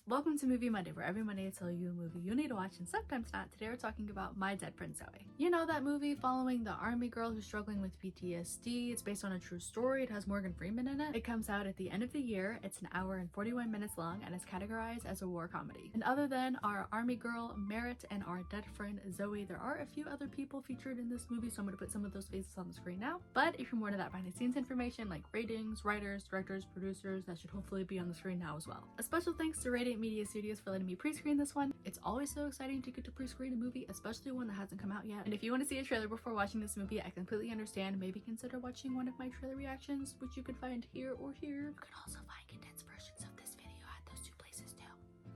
Welcome to Movie Monday, where every Monday I tell you a movie you need to watch and sometimes not. Today we're talking about My Dead Friend Zoe. You know that movie following the army girl who's struggling with PTSD. It's based on a true story. It has Morgan Freeman in it. It comes out at the end of the year. It's an hour and 41 minutes long and is categorized as a war comedy. And other than our army girl Merritt and our dead friend Zoe, there are a few other people featured in this movie, so I'm going to put some of those faces on the screen now. But if you're more to that behind the scenes information like ratings, writers, directors, producers, that should hopefully be on the screen now as well. A special thanks to Radiant Media Studios for letting me pre-screen this one. It's always so exciting to get to pre-screen a movie, especially one that hasn't come out yet. And if you want to see a trailer before watching this movie, I completely understand. Maybe consider watching one of my trailer reactions, which you can find here or here. You can also find condensed versions of this video at those two places too.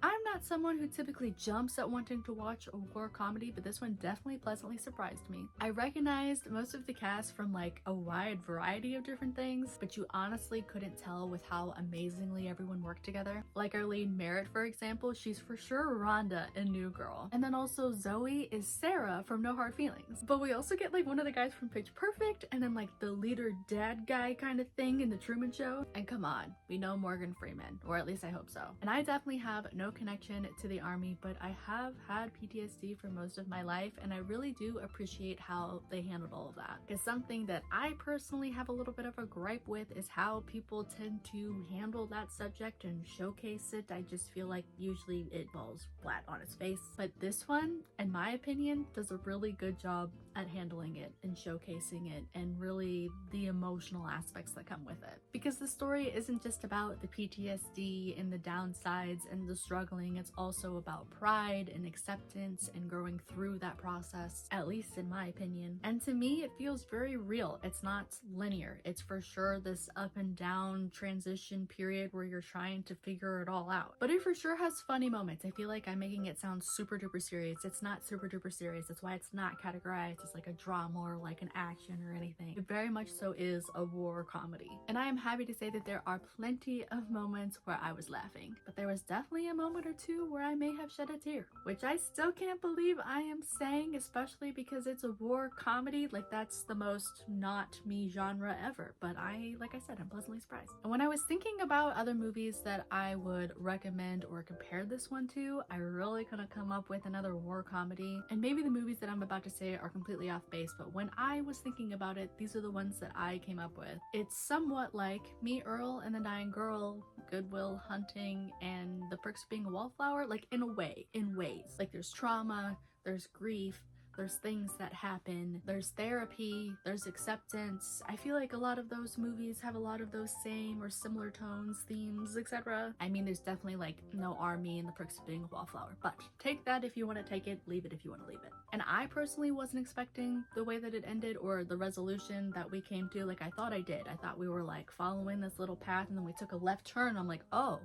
I'm not someone who typically jumps at wanting to watch a war comedy, but this one definitely pleasantly surprised me. I recognized most of the cast from like a wide variety of different things, but you honestly couldn't tell with how amazingly everyone worked together. Like our lead Merritt, for example, she's for sure Rhonda in New Girl. And then also Zoe is Sarah from No Hard Feelings. But we also get like one of the guys from Pitch Perfect, and then like the leader dad guy kind of thing in The Truman Show. And come on, we know Morgan Freeman, or at least I hope so. And I definitely have no connection to the army, but I have had PTSD for most of my life, and I really do appreciate how they handled all of that. Because something that I personally have a little bit of a gripe with is how people tend to handle that subject and showcase it. I just feel like usually it falls flat on its face. But this one, in my opinion, does a really good job at handling it and showcasing it and really the emotional aspects that come with it. Because the story isn't just about the PTSD and the downsides and the struggling, it's also about pride and acceptance and growing through that process, at least in my opinion. And to me, it feels very real. It's not linear. It's for sure this up and down transition period where you're trying to figure it all out. But it for sure has funny moments. I feel like I'm making it sound super duper serious. It's not super duper serious. That's why it's not categorized as like a drama or like an action or anything. It very much so is a war comedy. And I am happy to say that there are plenty of moments where I was laughing, but there was definitely a moment or two where I may have shed a tear, which I still can't believe I am saying, especially because it's a war comedy. Like, that's the most not me genre ever, but like I said, I'm pleasantly surprised. And when I was thinking about other movies that I would recommend or compare this one to, I really couldn't come up with another war comedy. And maybe the movies that I'm about to say are completely off base, but when I was thinking about it, these are the ones that I came up with. It's somewhat like Me, Earl, and the Dying Girl, Good Will Hunting, and The Perks of Being a Wallflower, like in ways. Like there's trauma, there's grief, there's things that happen, there's therapy, there's acceptance. I feel like a lot of those movies have a lot of those same or similar tones, themes, etc. I mean, there's definitely like no army and The Perks of Being a Wallflower, but take that if you want to take it, leave it if you want to leave it. And I personally wasn't expecting the way that it ended or the resolution that we came to. Like, I thought I did. I thought we were like following this little path and then we took a left turn. I'm like, oh,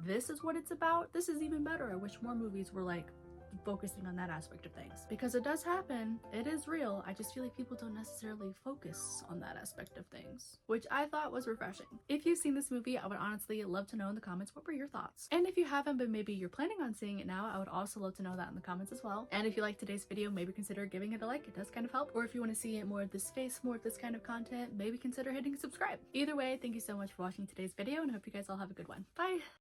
this is what it's about? This is even better. I wish more movies were like focusing on that aspect of things, because it does happen, it is real. I just feel like people don't necessarily focus on that aspect of things, which I thought was refreshing. If you've seen this movie, I would honestly love to know in the comments what were your thoughts. And if you haven't, but maybe you're planning on seeing it now, I would also love to know that in the comments as well. And if you liked today's video, maybe consider giving it a like. It does kind of help. Or if you want to see more of this space, more of this kind of content, maybe consider hitting subscribe. Either way, thank you so much for watching today's video, and I hope you guys all have a good one. Bye!